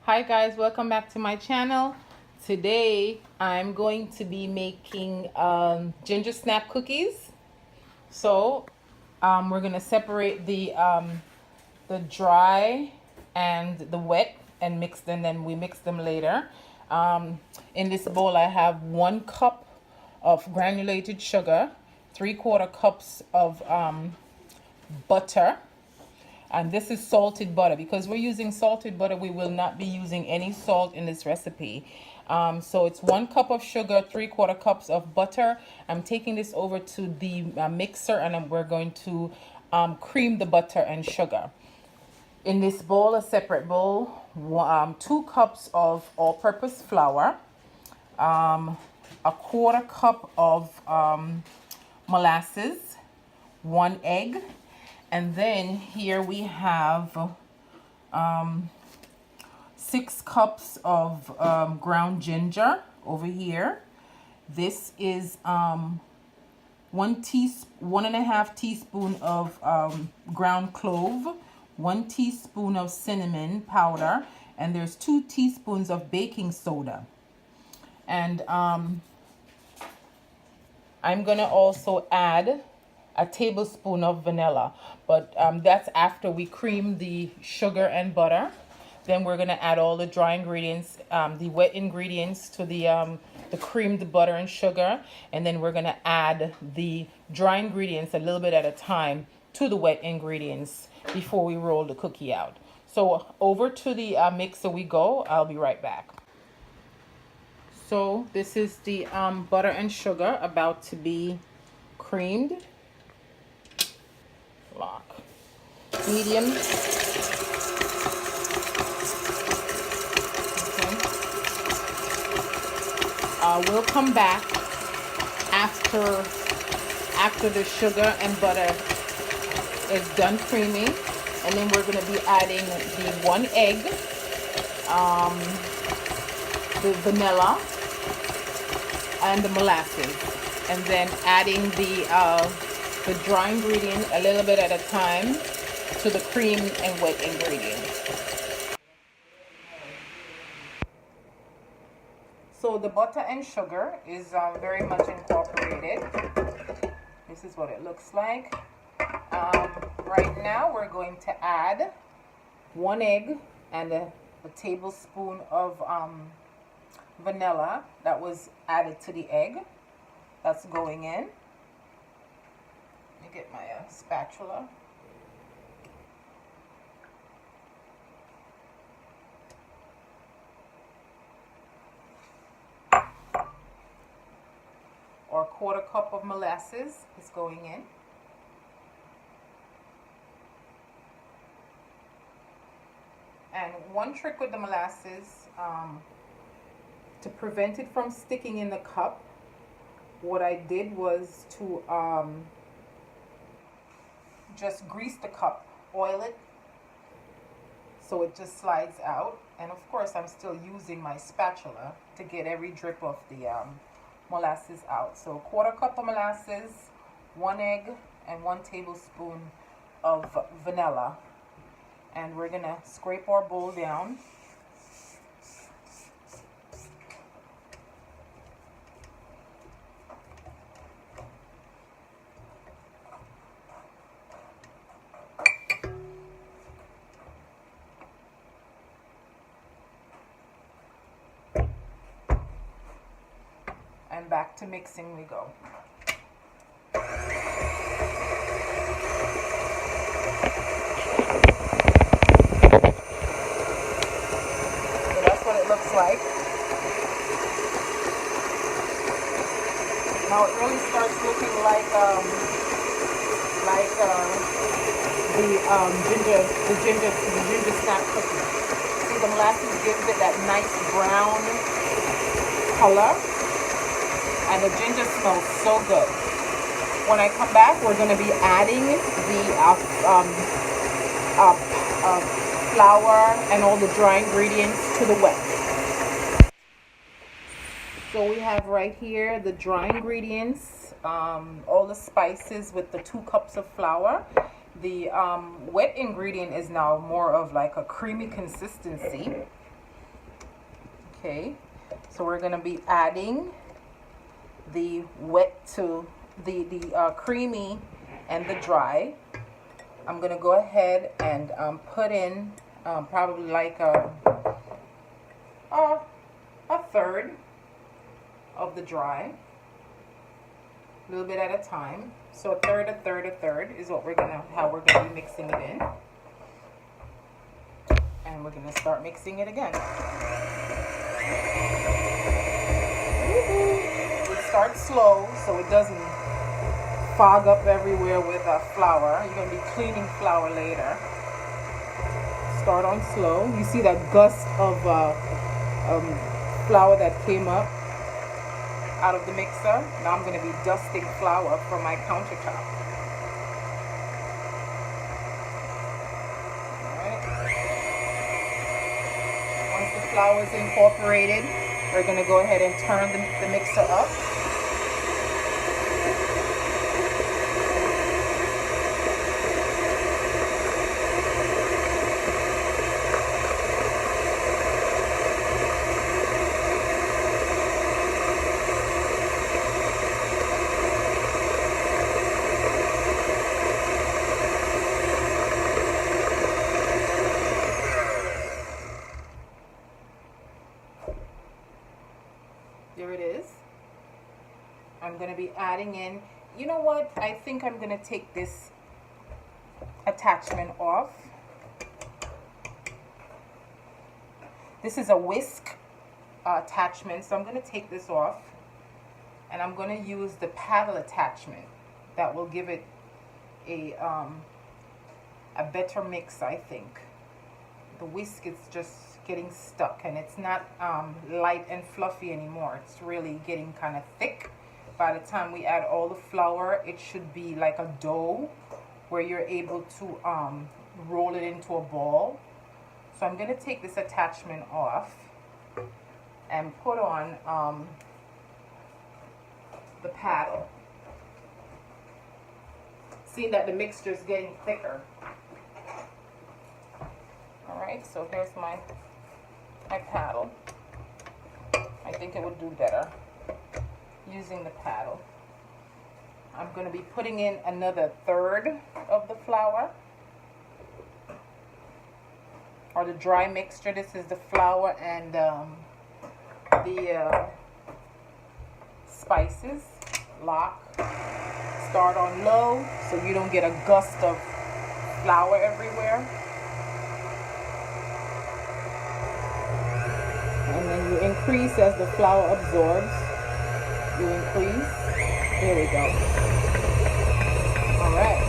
Hi guys, welcome back to my channel. Today I'm going to be making ginger snap cookies. So we're gonna separate the dry and the wet and mix them. Then we mix them later. In this bowl I have 1 cup of granulated sugar, 3/4 cups of butter. And this is salted butter. Because we're using salted butter, we will not be using any salt in this recipe. So it's 1 cup of sugar, 3/4 cups of butter. I'm taking this over to the mixer, and we're going to cream the butter and sugar. In this bowl, a separate bowl, 2 cups of all-purpose flour, 1/4 cup of molasses, 1 egg. And then here we have 6 cups of ground ginger over here. This is 1.5 teaspoon of ground clove, 1 teaspoon of cinnamon powder, and there's 2 teaspoons of baking soda. And I'm gonna also add a tablespoon of vanilla, but that's after we cream the sugar and butter. Then we're gonna add all the dry ingredients, the wet ingredients to the creamed butter and sugar, and then we're gonna add the dry ingredients a little bit at a time to the wet ingredients before we roll the cookie out. So over to the mixer we go. I'll be right back. So this is the butter and sugar about to be creamed. Lock. Medium. Okay. We'll come back after the sugar and butter is done creaming, and then we're going to be adding the 1 egg, the vanilla, and the molasses, and then adding the dry ingredient a little bit at a time to the cream and wet ingredients. So the butter and sugar is very much incorporated. This is what it looks like. Right now we're going to add 1 egg and a tablespoon of vanilla that was added to the egg. That's going in. Let me get my spatula. Or 1/4 cup of molasses is going in. And one trick with the molasses, to prevent it from sticking in the cup, what I did was to just grease the cup, oil it, so it just slides out. And of course I'm still using my spatula to get every drip of the molasses out. So 1/4 cup of molasses, 1 egg, and 1 tablespoon of vanilla. And we're gonna scrape our bowl down. And back to mixing we go. Looks like. Now it really starts looking like the ginger snap cookie. See, the molasses gives it that nice brown color, and the ginger smells so good. When I come back, we're going to be adding the flour and all the dry ingredients to the wet. So we have right here the dry ingredients, all the spices with the 2 cups of flour. The wet ingredient is now more of like a creamy consistency. Okay, so we're going to be adding the wet to the creamy and the dry. I'm going to go ahead and put in probably like a third of the dry, a little bit at a time. So a third is what how we're gonna be mixing it in, and we're gonna start mixing it again. It starts slow so it doesn't fog up everywhere with flour. You're gonna be cleaning flour later. Start on slow. You see that gust of flour that came up out of the mixer. Now I'm going to be dusting flour from my countertop. Alright. Once the flour is incorporated, we're going to go ahead and turn the mixer up. There it is. I'm going to be adding in, you know what, I think I'm going to take this attachment off. This is a whisk attachment, so I'm going to take this off, and I'm going to use the paddle attachment. That will give it a better mix, I think. The whisk is just getting stuck, and it's not light and fluffy anymore. It's really getting kind of thick. By the time we add all the flour, it should be like a dough where you're able to roll it into a ball. So I'm going to take this attachment off and put on the paddle. Seeing that the mixture is getting thicker. Alright, so here's my paddle. I think it would do better using the paddle. I'm going to be putting in another third of the flour, or the dry mixture. This is the flour and the spices. Lock. Start on low so you don't get a gust of flour everywhere. And then you increase as the flour absorbs. You increase. There we go. All right.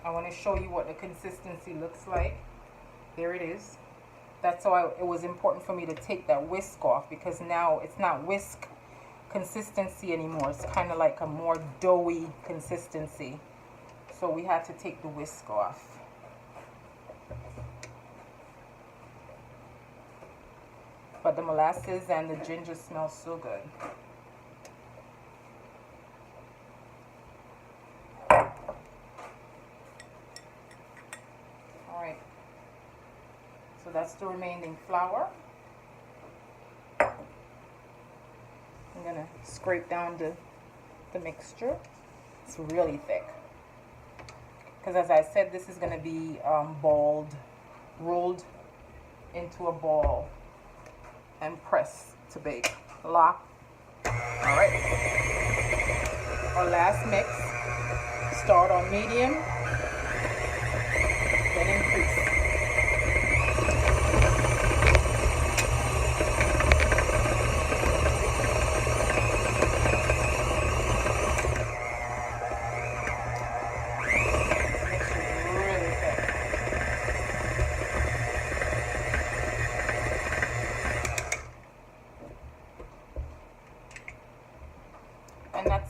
I want to show you what the consistency looks like. There it is. That's why it was important for me to take that whisk off, because now it's not whisk consistency anymore. It's kind of like a more doughy consistency. So we had to take the whisk off. But the molasses and the ginger smell so good. Alright. So that's the remaining flour. I'm going to scrape down the mixture. It's really thick. Because as I said, this is going to be rolled into a ball and pressed to bake. Lock. Alright. Our last mix. Start on medium. Then increase.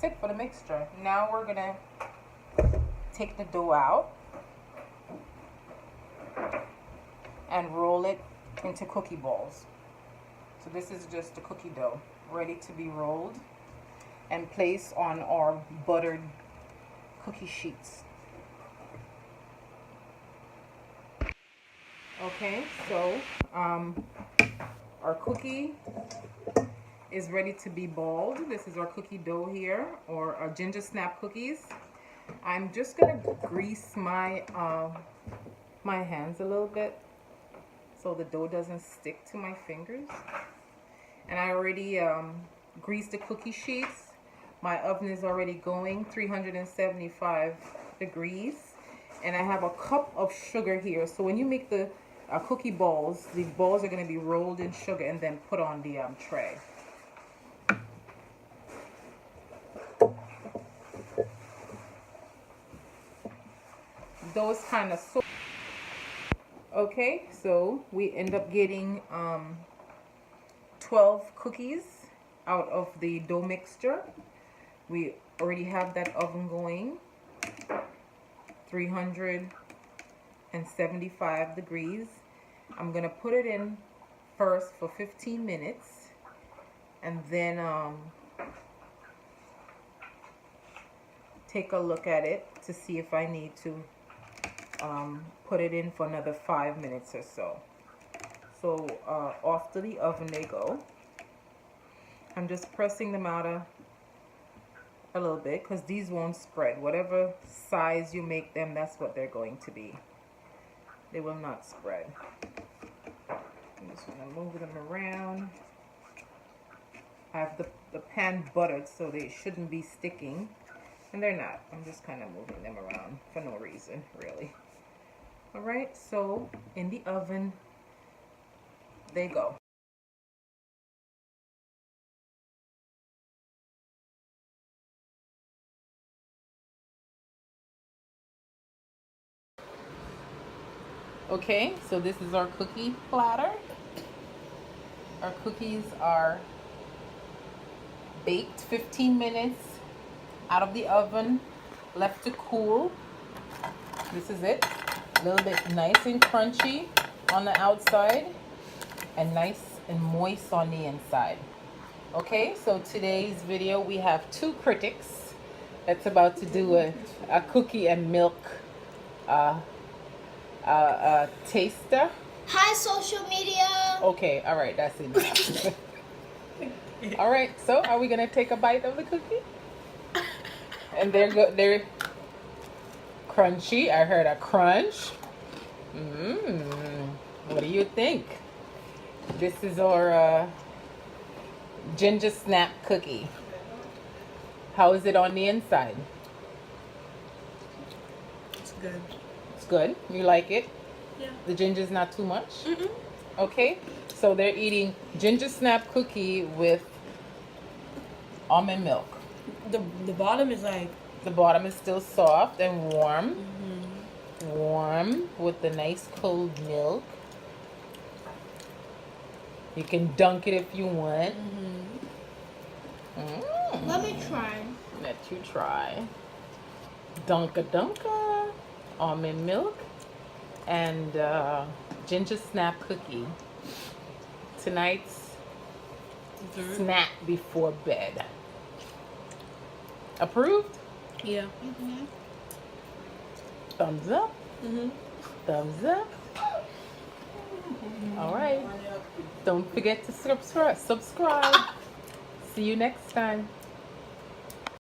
that's it for the mixture. Now we're gonna take the dough out and roll it into cookie balls. So this is just the cookie dough ready to be rolled and placed on our buttered cookie sheets. Okay, so our cookie is ready to be balled. This is our cookie dough here, or our ginger snap cookies. I'm just gonna grease my my hands a little bit so the dough doesn't stick to my fingers. And I already greased the cookie sheets. My oven is already going 375 degrees, and I have a cup of sugar here. So when you make the cookie balls, the balls are going to be rolled in sugar and then put on the tray. Those kind of so. Okay, so we end up getting 12 cookies out of the dough mixture. We already have that oven going 375 degrees. I'm gonna put it in first for 15 minutes and then take a look at it to see if I need to put it in for another 5 minutes or so. So off to the oven they go. I'm just pressing them out a little bit because these won't spread. Whatever size you make them, that's what they're going to be. They will not spread. I'm just going to move them around. I have the pan buttered so they shouldn't be sticking, and they're not. I'm just kind of moving them around for no reason, really. Alright, so in the oven they go. Okay, so this is our cookie platter. Our cookies are baked 15 minutes out of the oven, left to cool. This is it. A little bit nice and crunchy on the outside and nice and moist on the inside. Okay, so today's video we have two critics that's about to do a cookie and milk taster. Hi, social media. Okay, all right, that's enough. All right, so are we gonna take a bite of the cookie? And they're crunchy. I heard a crunch. What do you think? This is our ginger snap cookie. How is it on the inside? It's good. It's good. You like it? Yeah. The ginger's not too much? Okay, so they're eating ginger snap cookie with almond milk. The bottom is like... The bottom is still soft and warm. Warm with the nice cold milk. You can dunk it if you want. Let me try. Let you try. Dunka dunka. Almond milk. And ginger snap cookie. Tonight's snack before bed. Approved? Yeah. Thumbs up. Thumbs up. All right. Don't forget to subscribe. See you next time.